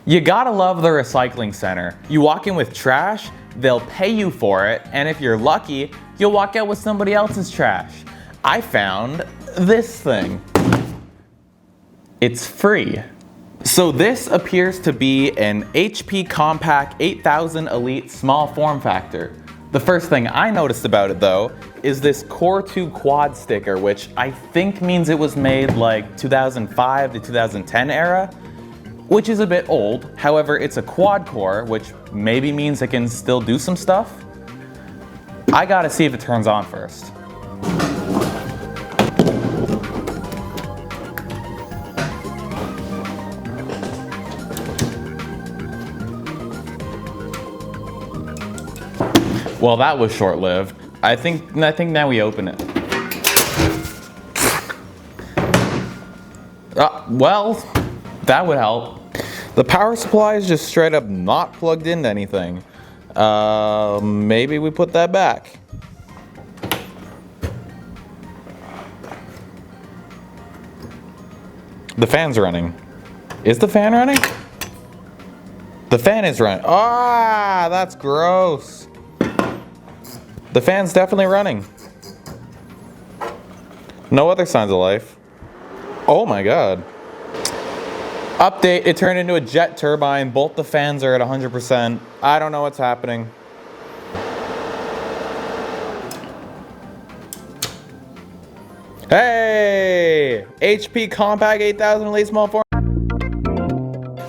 You gotta love the recycling center. You walk in with trash, they'll pay you for it, and if you're lucky, you'll walk out with somebody else's trash. I found this thing. It's free. So this appears to be an HP Compact 8000 Elite small form factor. The first thing I noticed about it though is this Core 2 quad sticker, which I think means it was made like 2005 to 2010 era, which is a bit old. However, it's a quad core, which maybe means it can still do some stuff. I gotta see if it turns on first. Well, that was short-lived. I think now we open it. Well, that would help. The power supply is just straight up not plugged into anything. Maybe we put that back. The fan's running. Is the fan running? The fan is running. Ah, that's gross. The fan's definitely running. No other signs of life. Oh my god. Update, it turned into a jet turbine. Both the fans are at 100%. I don't know what's happening. Hey! HP Compact 8000 Elite small form.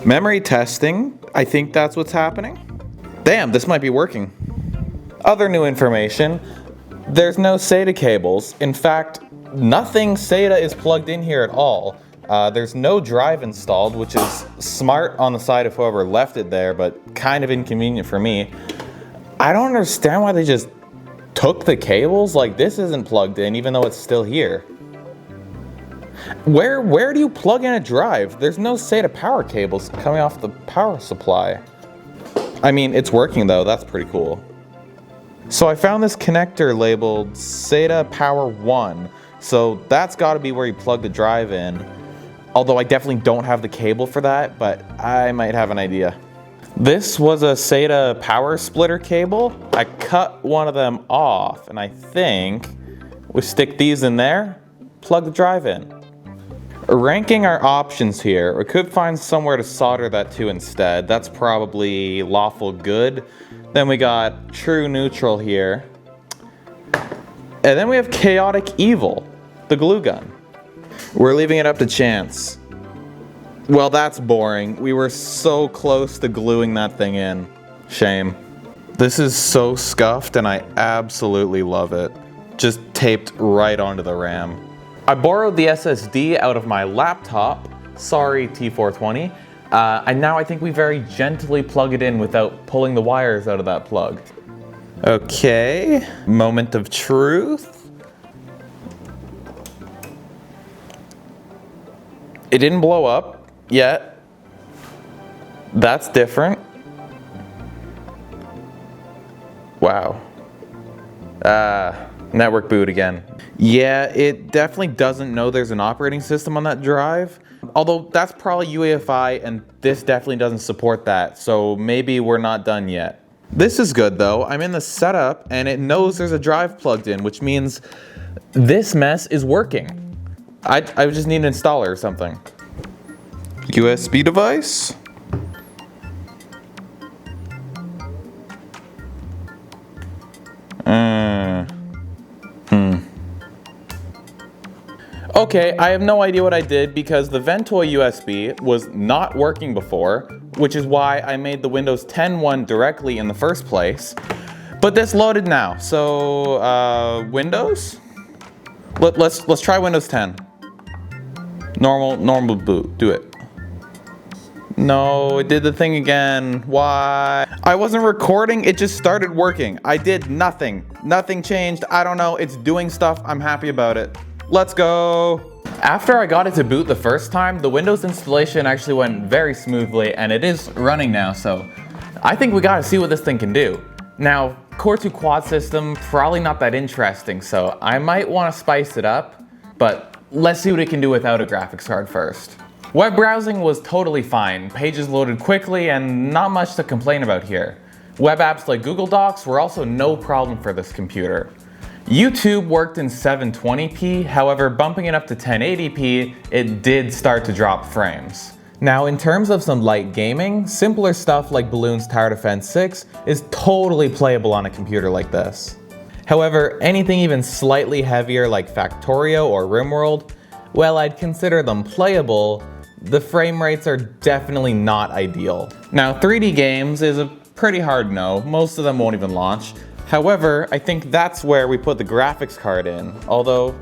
Memory testing. I think that's what's happening. Damn, this might be working. Other new information, there's no SATA cables. In fact, nothing SATA is plugged in here at all. There's no drive installed, which is smart on the side of whoever left it there, but kind of inconvenient for me. I don't understand why they just took the cables. Like, this isn't plugged in, even though it's still here. Where do you plug in a drive? There's no SATA power cables coming off the power supply. I mean, it's working though, that's pretty cool. So I found this connector labeled SATA Power 1. So that's gotta be where you plug the drive in. Although I definitely don't have the cable for that, but I might have an idea. This was a SATA power splitter cable. I cut one of them off, and I think we stick these in there, plug the drive in. Ranking our options here, we could find somewhere to solder that to instead. That's probably lawful good. Then we got true neutral here. And then we have chaotic evil, the glue gun. We're leaving it up to chance. Well, that's boring. We were so close to gluing that thing in. Shame. This is so scuffed and I absolutely love it. Just taped right onto the RAM. I borrowed the SSD out of my laptop. Sorry, T420. And now I think we very gently plug it in without pulling the wires out of that plug. Okay, moment of truth. It didn't blow up yet. That's different. Wow. Network boot again. Yeah, it definitely doesn't know there's an operating system on that drive. Although that's probably UEFI and this definitely doesn't support that, so maybe we're not done yet. This is good though. I'm in the setup and it knows there's a drive plugged in, which means this mess is working. I just need an installer or something. USB device? Okay, I have no idea what I did because the Ventoy USB was not working before, which is why I made the Windows 10 one directly in the first place. But this loaded now, so Windows? Let's try Windows 10. Normal boot, do it. No, it did the thing again. Why? I wasn't recording, it just started working. I did nothing. Nothing changed. I don't know, it's doing stuff. I'm happy about it. Let's go. After I got it to boot the first time, the Windows installation actually went very smoothly and it is running now, so I think we gotta see what this thing can do. Now, Core 2 quad system, probably not that interesting, so I might wanna spice it up, but let's see what it can do without a graphics card first. Web browsing was totally fine, pages loaded quickly, and not much to complain about here. Web apps like Google Docs were also no problem for this computer. YouTube worked in 720p, however bumping it up to 1080p, it did start to drop frames. Now in terms of some light gaming, simpler stuff like Bloons Tower Defense 6 is totally playable on a computer like this. However, anything even slightly heavier like Factorio or RimWorld, well, I'd consider them playable. The frame rates are definitely not ideal. Now 3D games is a pretty hard no, most of them won't even launch. However, I think that's where we put the graphics card in, although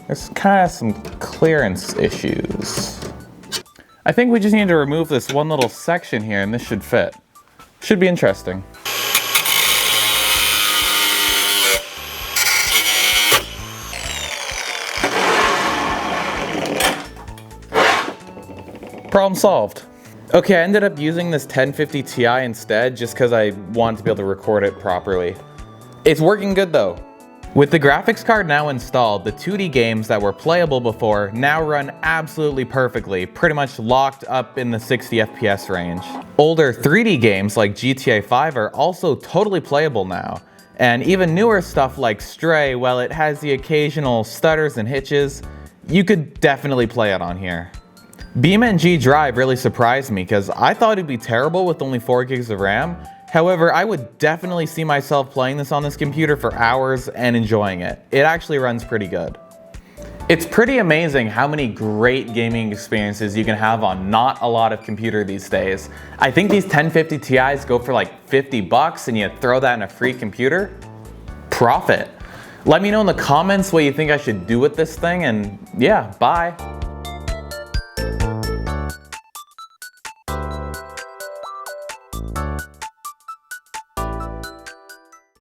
there's kind of some clearance issues. I think we just need to remove this one little section here and this should fit. Should be interesting. Problem solved. Okay, I ended up using this 1050 Ti instead just because I wanted to be able to record it properly. It's working good though. With the graphics card now installed, the 2D games that were playable before now run absolutely perfectly, pretty much locked up in the 60 FPS range. Older 3D games like GTA 5 are also totally playable now. And even newer stuff like Stray, while it has the occasional stutters and hitches, you could definitely play it on here. BeamNG Drive really surprised me because I thought it'd be terrible with only 4 gigs of RAM. However, I would definitely see myself playing this on this computer for hours and enjoying it. It actually runs pretty good. It's pretty amazing how many great gaming experiences you can have on not a lot of computer these days. I think these 1050 Ti's go for like 50 bucks and you throw that in a free computer. Profit. Let me know in the comments what you think I should do with this thing, and yeah, bye.